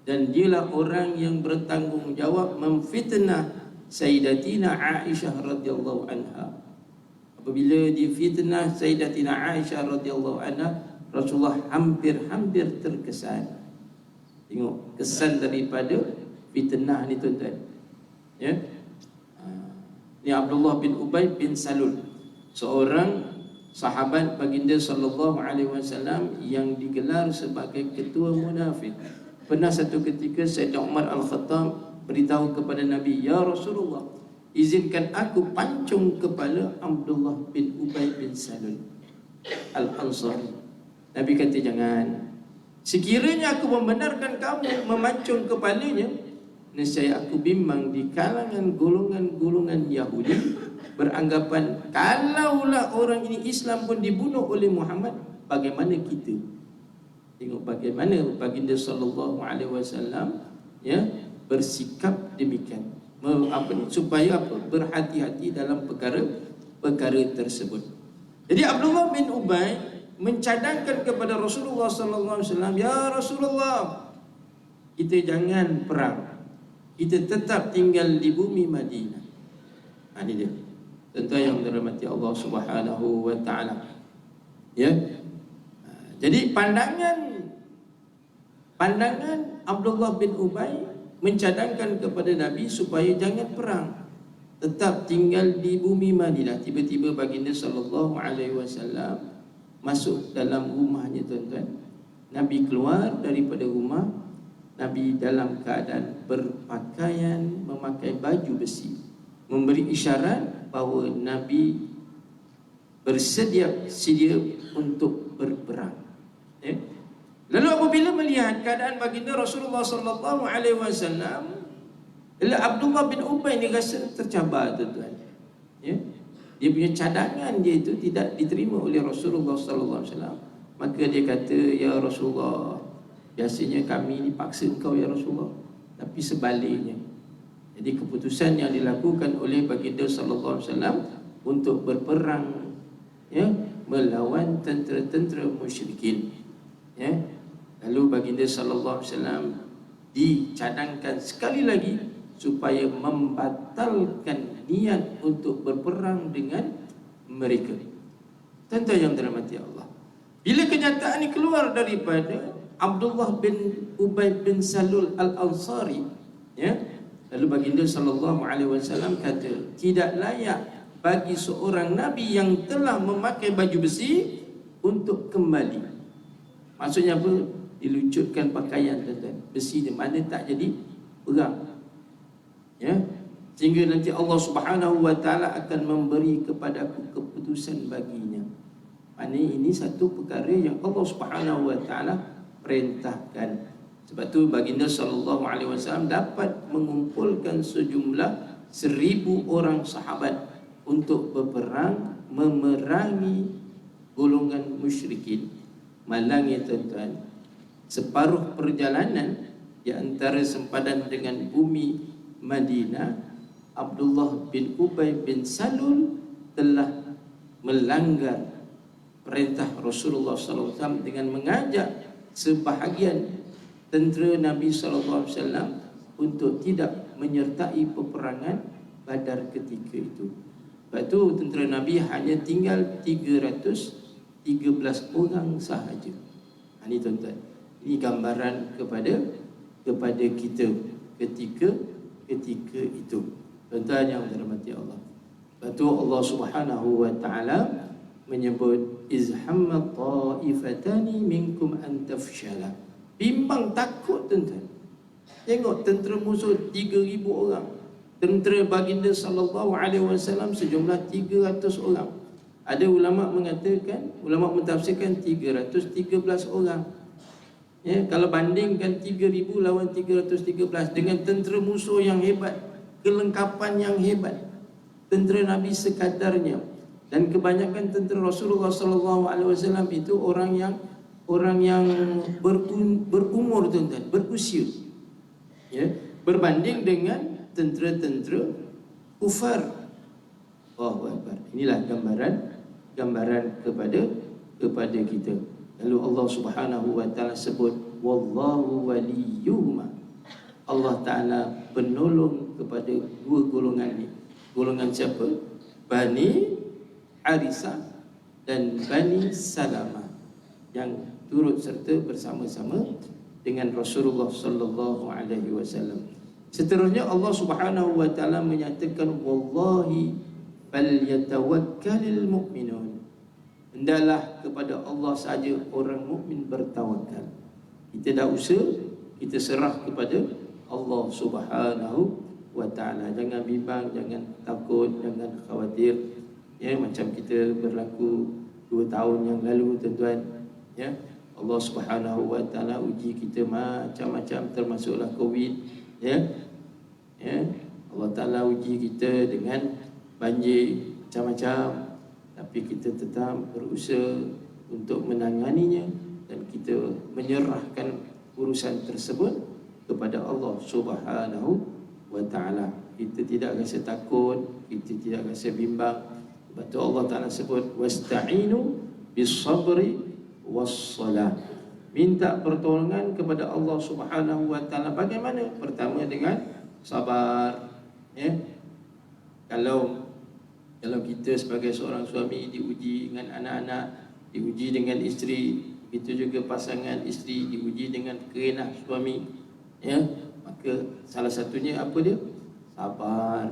Dan dialah orang yang bertanggungjawab memfitnah Sayyidatina Aisyah radhiyallahu anha. Apabila difitnah Sayyidatina Aisyah radhiyallahu anha, Rasulullah hampir terkesan. Tengok kesan daripada fitnah ni, tuan-tuan. Ya. Ni Abdullah bin Ubay bin Salul, seorang sahabat baginda sallallahu alaihi wasallam yang digelar sebagai ketua munafik. Pernah satu ketika Sayyidina Umar Al-Khattab beritahu kepada Nabi, "Ya Rasulullah, izinkan aku pancung kepala Abdullah bin Ubay bin Salul." Al-Ansari. Nabi kata jangan. Sekiranya aku membenarkan kamu memancung kepalanya, nescaya aku bimbang di kalangan golongan-golongan Yahudi beranggapan kalaulah orang ini Islam pun dibunuh oleh Muhammad, bagaimana kita? Tengok bagaimana baginda sallallahu alaihi wasallam ya bersikap demikian. Supaya apa? Berhati-hati dalam perkara tersebut. Jadi Abdullah bin Ubay mencadangkan kepada Rasulullah sallallahu alaihi wasallam, ya Rasulullah, kita jangan perang. Kita tetap tinggal di bumi Madinah. Ini dia. Tentu yang dirahmati Allah Subhanahu wa taala. Ya. Jadi pandangan Abdullah bin Ubay mencadangkan kepada Nabi supaya jangan perang, tetap tinggal di bumi Madinah. Tiba-tiba baginda sallallahu alaihi wasallam masuk dalam rumahnya, tuan-tuan. Nabi keluar daripada rumah, Nabi dalam keadaan berpakaian memakai baju besi, memberi isyarat bahawa Nabi bersedia untuk berperang. Lalu apabila melihat keadaan baginda Rasulullah sallallahu alaihi wasallam, Abdullah bin Ubay ni rasa tercabar, tuan-tuan. Dia punya cadangan dia itu tidak diterima oleh Rasulullah sallallahu alaihi wasallam. Maka dia kata, ya Rasulullah, biasanya kami dipaksa engkau ya Rasulullah, tapi sebaliknya. Jadi keputusan yang dilakukan oleh baginda sallallahu alaihi wasallam untuk berperang melawan tentera-tentera musyrikin. Lalu baginda sallallahu alaihi wasallam dicadangkan sekali lagi supaya membatalkan niat untuk berperang dengan mereka. Tentu yang dirahmati Allah. Bila kenyataan ini keluar daripada Abdullah bin Ubay bin Salul Al-Ansari, lalu baginda sallallahu alaihi wasallam kata, tidak layak bagi seorang nabi yang telah memakai baju besi untuk kembali. Maksudnya apa? Dilucutkan pakaian, tuan-tuan. Besi di mana tak jadi perang. Sehingga nanti Allah Subhanahu wa taala akan memberi kepada aku keputusan baginya. Ini satu perkara yang Allah Subhanahu wa taala perintahkan. Sebab tu baginda sallallahu alaihi wasallam dapat mengumpulkan sejumlah 1000 orang sahabat untuk berperang memerangi golongan musyrikin. Malangnya, tuan-tuan, separuh perjalanan di antara sempadan dengan bumi Madinah, Abdullah bin Ubay bin Salul telah melanggar perintah Rasulullah sallallahu alaihi wasallam dengan mengajak sebahagian tentera Nabi sallallahu alaihi wasallam untuk tidak menyertai peperangan Badar ketika itu. Sebab itu tentera Nabi hanya tinggal 313 orang sahaja. Ini, tuan-tuan, ini gambaran kepada kita ketika itu. Tuan-tuan yang dirahmati Allah. Sebab itu Allah Subhanahu wa taala menyebut izhamma ta'ifatani minkum an tafshala. Bimbang, takut, tuan-tuan. Tengok tentera musuh 3000 orang. Tentera baginda sallallahu alaihi wasallam sejumlah 300 orang. Ada ulama mengatakan, ulama mentafsirkan 313 orang. Kalau bandingkan 3000 lawan 313 dengan tentera musuh yang hebat, kelengkapan yang hebat, tentera Nabi sekadarnya, dan kebanyakan tentera Rasulullah sallallahu alaihi wasallam itu orang yang berumur, tuan-tuan, berusia. Berbanding dengan tentera-tentera kufar. Allahu Akbar. Inilah gambaran kepada kita. Lalu Allah Subhanahu wa taala sebut wallahu waliyuhuma. Allah Taala penolong kepada dua golongan ini. Golongan siapa? Bani Harisah dan Bani Salamah, yang turut serta bersama-sama dengan Rasulullah sallallahu alaihi wasallam. Seterusnya Allah Subhanahu wa taala menyatakan wallahi falyatawakkalul mu'minun. Hendaklah kepada Allah saja orang mukmin bertawakal. Kita dah usaha, kita serah kepada Allah Subhanahu wa taala. Jangan bimbang, jangan takut, jangan khawatir. Macam kita berlaku 2 tahun yang lalu tuan-tuan, ya, Allah Subhanahu wa taala uji kita macam-macam, termasuklah Covid, ya. Ya, Allah Taala uji kita dengan banjir macam-macam, tapi kita tetap berusaha untuk menanganinya dan kita menyerahkan urusan tersebut kepada Allah Subhanahu wa taala. Kita tidak rasa takut, kita tidak rasa bimbang. Sebab tu Allah Taala sebut wasta'inu bis-sabri was-salah. Minta pertolongan kepada Allah Subhanahu wa taala. Bagaimana? Pertama dengan sabar, ya. Kalau kita sebagai seorang suami diuji dengan anak-anak, diuji dengan isteri, itu juga pasangan isteri diuji dengan kerenah suami, ya, maka salah satunya apa dia? Sabar,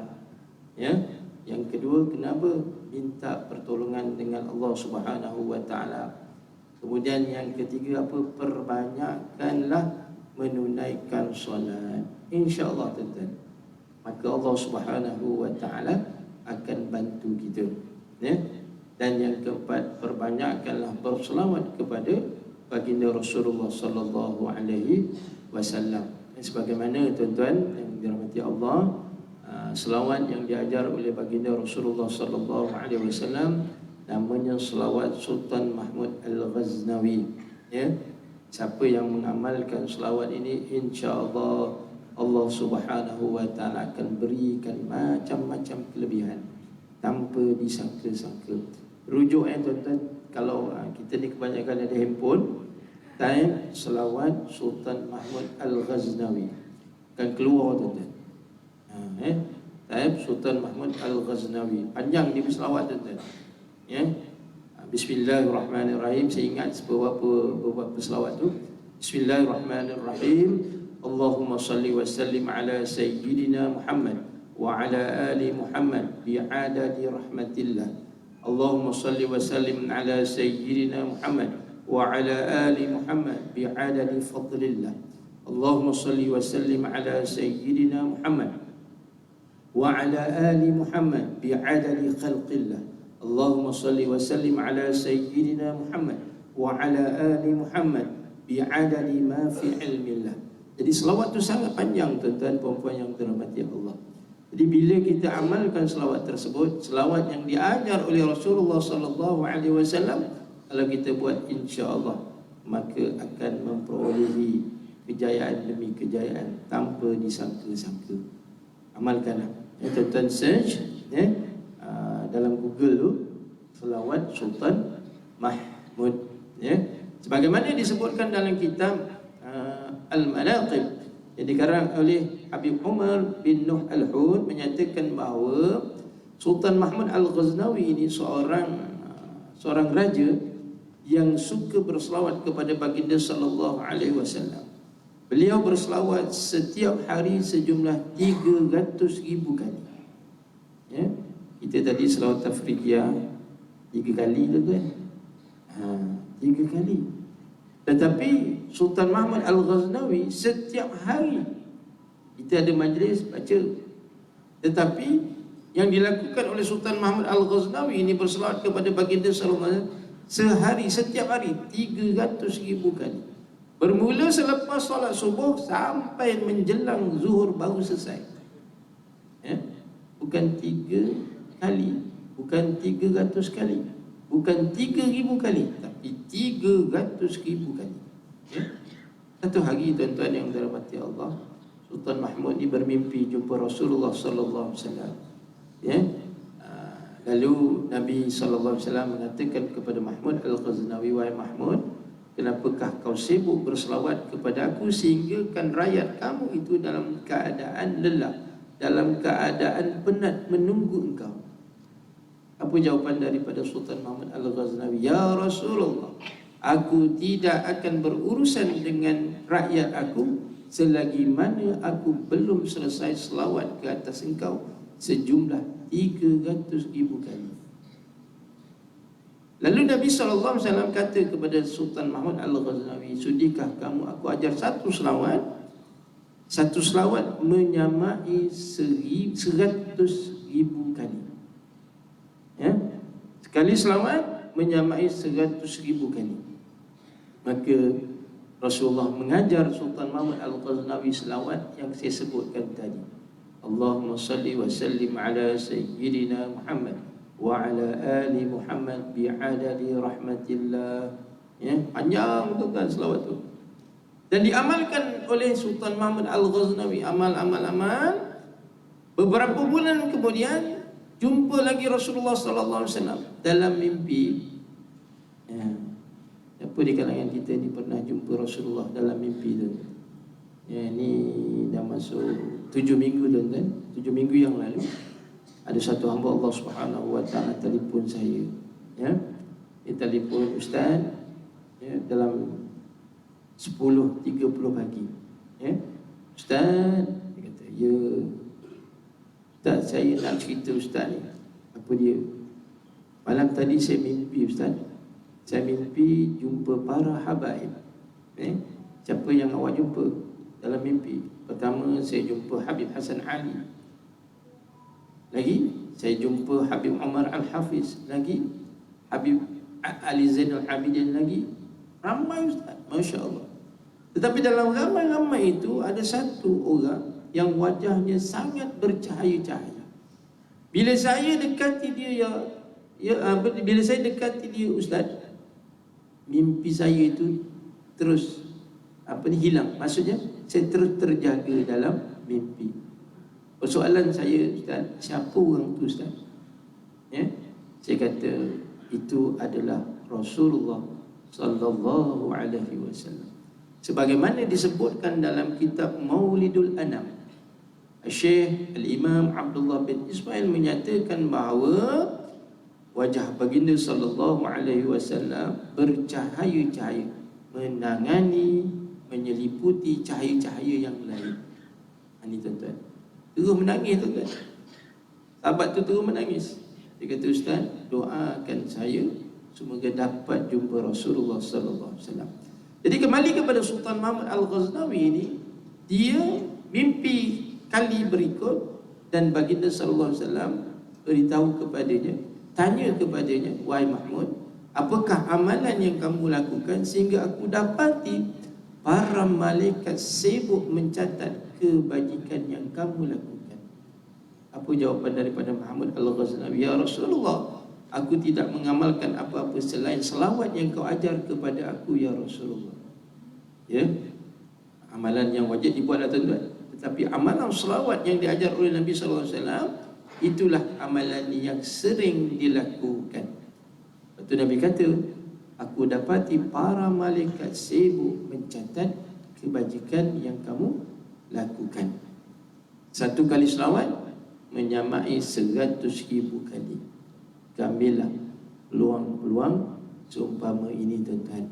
ya. Yang kedua, kenapa? Minta pertolongan dengan Allah Subhanahu wa taala. Kemudian yang ketiga apa? Perbanyakkanlah menunaikan solat. InsyaAllah tuan-tuan, maka Allah Subhanahu wa taala akan bantu kita, ya. Dan yang keempat, perbanyakkanlah berselawat kepada baginda Rasulullah sallallahu alaihi wasallam. Sebagaimana tuan-tuan yang dirahmati Allah, selawat yang diajar oleh baginda Rasulullah sallallahu alaihi wasallam namanya selawat Sultan Mahmud Al-Ghaznawi, ya. Siapa yang mengamalkan selawat ini, insya-Allah Allah Subhanahu wa taala akan berikan macam-macam kelebihan tanpa disangka-sangka. Rujuk tuan-tuan, kalau kita ni kebanyakan ada handphone, time selawat Sultan Mahmud Al-Ghaznawi akan keluar tuan-tuan. Time Sultan Mahmud Al-Ghaznawi, panjang dia berselawat tuan-tuan, ya. Bismillahirrahmanirrahim. Saya ingat beberapa selawat tu. Bismillahirrahmanirrahim. Allahumma salli wa sallim ala sayyidina Muhammad wa ala ali Muhammad bi'adadi rahmatillah. Allahumma salli wa sallim ala sayyidina Muhammad wa ala ali Muhammad bi'adadi fadlillah. Allahumma salli wa sallim ala sayyidina Muhammad wa ala ali Muhammad bi'adadi khalqillah. Allahumma salli wa sallim ala sayyidina Muhammad wa ala ali Muhammad bi'adadi ma fi ilmillah. Jadi selawat tu sangat panjang tuan-tuan puan-puan yang dirahmati Allah. Jadi bila kita amalkan selawat tersebut, selawat yang diajar oleh Rasulullah sallallahu alaihi wasallam, kalau kita buat insya-Allah maka akan memperolehi kejayaan demi kejayaan tanpa disangka-sangka. Amalkanlah. Ya, tuan-tuan search, ya, dalam Google tu selawat Sultan Mahmud, ya. Sebagaimana disebutkan dalam kitab Al-Manaqib yang dikarang oleh Habib Umar bin Nuh Al-Hud, menyatakan bahawa Sultan Mahmud Al-Ghaznawi ini seorang raja yang suka berselawat kepada baginda sallallahu alaihi wasallam. Beliau berselawat setiap hari sejumlah 300,000 kali. Ya, kita tadi selawat tafridiyah 3 kali tuan-tuan. 3 kali. Tetapi Sultan Mahmud Al-Ghaznawi setiap hari kita ada majlis baca. Tetapi yang dilakukan oleh Sultan Mahmud Al-Ghaznawi ini berselawat kepada baginda sallallahu alaihi wasallam sehari, setiap hari 300,000 kali. Bermula selepas solat subuh sampai menjelang zuhur baru selesai. Ya? Bukan 3 kali, bukan 300 kali, bukan 3,000 kali, tapi 300,000 kali. Ya? Satu hari tuan-tuan yang dirahmati Allah, Sultan Mahmud ini bermimpi jumpa Rasulullah sallallahu alaihi wasallam. Ya? Lalu Nabi sallallahu alaihi wasallam mengatakan kepada Mahmud Al-Ghaznawi, wahai Mahmud, kenapakah kau sibuk berselawat kepada aku sehingga kan rakyat kamu itu dalam keadaan lelah, dalam keadaan penat menunggu engkau? Apa jawapan daripada Sultan Mahmud Al-Ghaznawi? Ya Rasulullah, aku tidak akan berurusan dengan rakyat aku selagi mana aku belum selesai selawat ke atas engkau sejumlah 300,000 kali. Lalu Nabi SAW kata kepada Sultan Mahmud Al-Ghaznawi, sudikah kamu aku ajar satu selawat? Satu selawat menyamai 100,000 kali. Ya? Sekali selawat menyamai 100,000 kali. Maka Rasulullah mengajar Sultan Mahmud Al-Ghaznawi selawat yang saya sebutkan tadi. Allahumma salli wa sallim ala sayyidina Muhammad wa ala ali Muhammad bi'adadi rahmatillah. Ya, panjang tu kan selawat tu. Dan diamalkan oleh Sultan Mahmud Al-Ghaznawi. Amal. Beberapa bulan kemudian jumpa lagi Rasulullah sallallahu alaihi wasallam dalam mimpi. Ya. Siapa di kalangan kita ni pernah jumpa Rasulullah dalam mimpi tu? Ya, ni dah masuk 7 minggu tuan-tuan. 7 minggu yang lalu ada satu hamba Allah Subhanahu wa taala telefon saya. Ya. Dia telefon ustaz, ya, dalam 10.30 pagi. Ya. Ustaz, dia kata, ya Ustaz, saya nak cerita Ustaz ni. Apa dia? Malam tadi saya mimpi Ustaz. Saya mimpi jumpa para habaib. Siapa yang awak jumpa dalam mimpi? Pertama, saya jumpa Habib Hasan Ali. Lagi, saya jumpa Habib Umar Al-Hafiz. Lagi, Habib Ali Zainal Abidin lagi. Ramai Ustaz, Masya Allah. Tetapi dalam ramai-ramai itu ada satu orang yang wajahnya sangat bercahaya-cahaya. Bila saya dekati dia, bila saya dekati dia Ustaz, mimpi saya itu terus hilang. Maksudnya saya terus terjaga dalam mimpi. Persoalan saya, Ustaz, siapa orang tu Ustaz? Ya? Saya kata itu adalah Rasulullah sallallahu alaihi wasallam. Sebagaimana disebutkan dalam kitab Maulidul Anam, Syekh Al-Imam Abdullah bin Ismail menyatakan bahawa wajah baginda sallallahu alaihi wasallam bercahaya-cahaya, menangani, menyeliputi cahaya-cahaya yang lain. Ini tuan-tuan, terus menangis tuan-tuan. Sahabat tu terus menangis. Dia kata, Ustaz, doakan saya semoga dapat jumpa Rasulullah sallallahu alaihi wasallam. Jadi kembali kepada Sultan Mahmud Al-Ghaznawi ini, dia mimpi kali berikut dan baginda sallallahu alaihi wasallam beritahu kepadanya, tanya kepadanya, wahai Mahmud, apakah amalan yang kamu lakukan sehingga aku dapati para malaikat sibuk mencatat kebajikan yang kamu lakukan? Apa jawapan daripada Mahmud Al-Ghaznawi? Ya Rasulullah, aku tidak mengamalkan apa-apa selain selawat yang kau ajar kepada aku, ya Rasulullah. Ya, amalan yang wajib dibuat tuan-tuan. Tetapi amalan selawat yang diajar oleh Nabi sallallahu alaihi wasallam, itulah amalan yang sering dilakukan. Lepas tu Nabi kata, aku dapati para malaikat sibuk mencatat kebajikan yang kamu lakukan. Satu kali selawat menyamai 100,000 kali. Ambillah peluang-peluang seumpama ini tuan-tuan.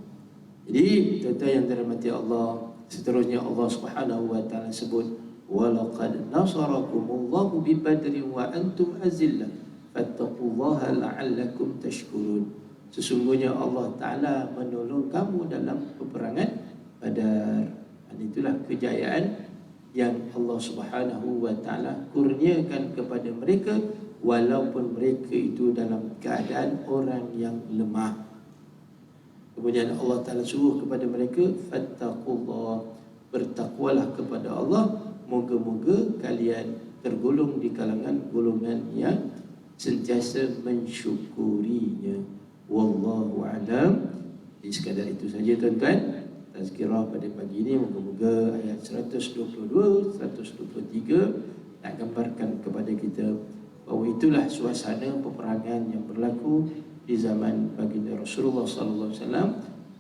Jadi tuan-tuan yang dirahmati Allah, seterusnya Allah Subhanahu wa taala sebut, walaqad nasarakumullahu bi badrin wa antum azillah fattaqullaha la'allakum tashkurun. Sesungguhnya Allah taala menolong kamu dalam peperangan Badar. Dan itulah kejayaan yang Allah Subhanahu wa taala kurniakan kepada mereka walaupun mereka itu dalam keadaan orang yang lemah. Kemudian Allah Ta'ala suruh kepada mereka, fattaqullah, bertakwalah kepada Allah, moga-moga kalian tergolong di kalangan golongan yang sentiasa mensyukurinya. Wallahu a'lam. Jadi sekadar itu saja tuan-tuan, tazkirah pada pagi ini. Moga-moga ayat 122, 123 nak gambarkan kepada kita bahawa itulah suasana peperangan yang berlaku di zaman baginda Rasulullah sallallahu alaihi wasallam.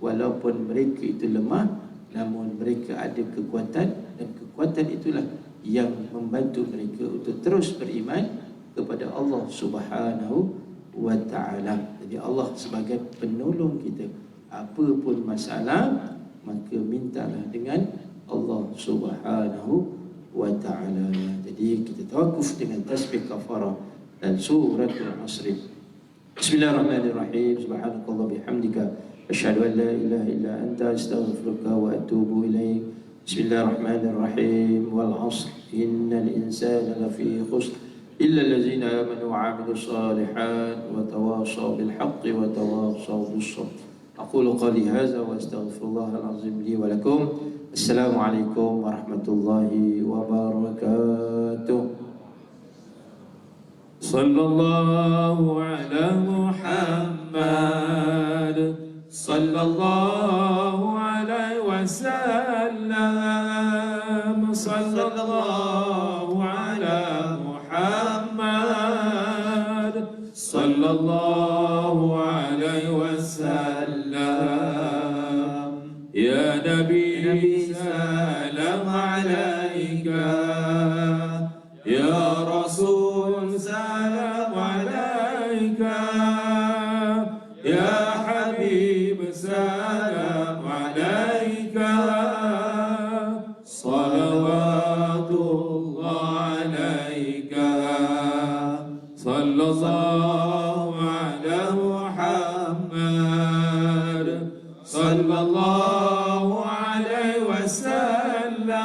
Walaupun mereka itu lemah, namun mereka ada kekuatan, dan kekuatan itulah yang membantu mereka untuk terus beriman kepada Allah Subhanahu wa taala. Jadi Allah sebagai penolong kita, apapun masalah maka mintalah dengan Allah Subhanahu wa taala. Jadi kita tawakuf dengan tasbih kafarah dan suratul Asr. Bismillahirrahmanirrahim. Subhanakallah bihamdika asyhadu an la ilaha illa anta astaghfiruka wa atubu ilaik. Bismillahirrahmanirrahim. Wal 'asr innal insana lafi khusr إلا الذين آمنوا وعملوا الصالحات وتواصوا بالحق وتواصوا بالصبر. أقول قولي هذا وأستغفر الله العظيم لي ولكم. السلام عليكم ورحمة الله وبركاته. صلى الله على محمد صلى الله عليه وسلم صلى الله على محمد صلى الله عليه وسلم يا نبي سلام عليك يا رسول سلام عليك يا حبيب سلام عليك صلوات الله عليك صلى الله على محمد صلى الله عليه وسلم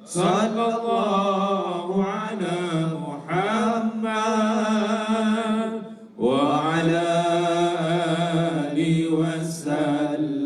صلى الله على محمد وعلى آله وسلم.